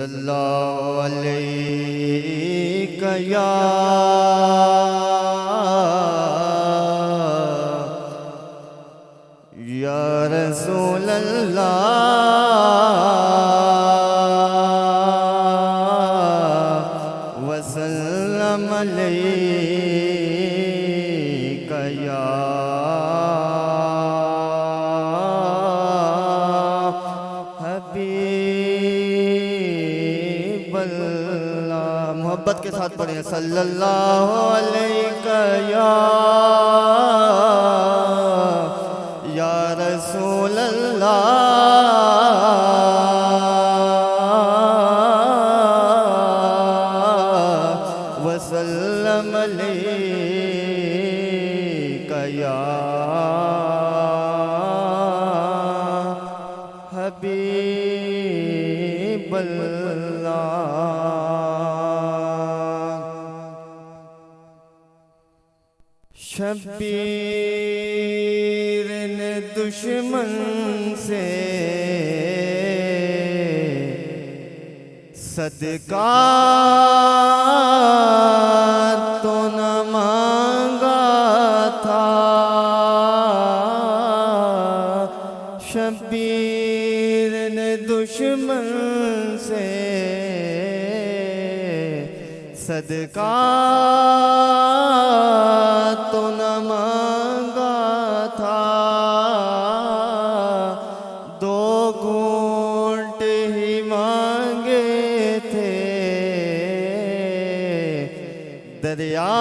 اللہ علیک یا رسول اللہ وسلم علیک یا حبیب اللہ۔ محبت کے ساتھ پڑھیں صلی اللہ علیہ یا رسول اللہ وسلم علیک یا حبیب اللہ۔ شبیر نے دشمن سے صدقہ تو نہ مانگا تھا، شبیر نے دشمن سے صدقہ تو نہ مانگا تھا، دو گھونٹ ہی مانگے تھے، دریا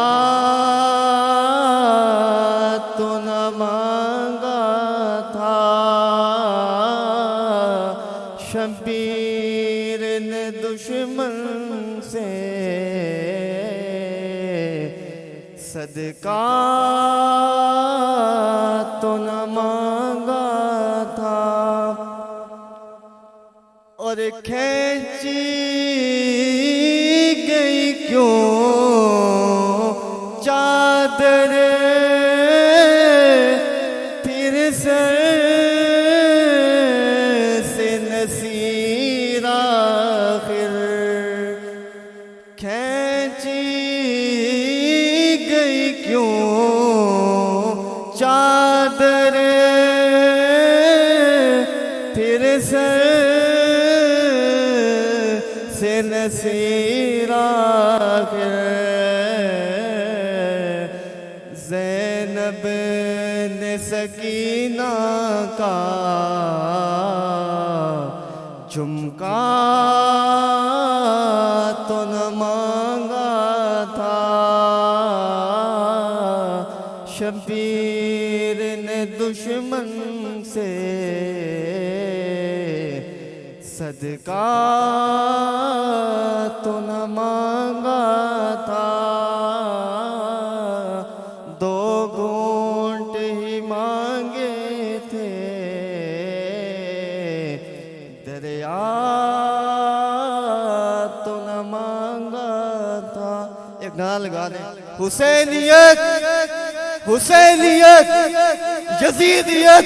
تو نہ مانگا تھا، شبیر نے دشمن سے صدقہ تو نہ مانگا تھا، اور کھینچی گئی کیوں چادر پھر سر سے نصیر آخر، کھینچی گئی کیوں چادر پھر سر سے نصیر آخر، زینب نے سکینہ کا جھمکا تو نہ مانگا تھا، شبیر نے دشمن سے صدقہ تو نہ مانگا تھا، دو گھونٹ ہی مانگے تھے، دریا تو نہ مانگا تھا۔ ایک نعرہ لگا دیں، حسینیت حسینیت یزیدیت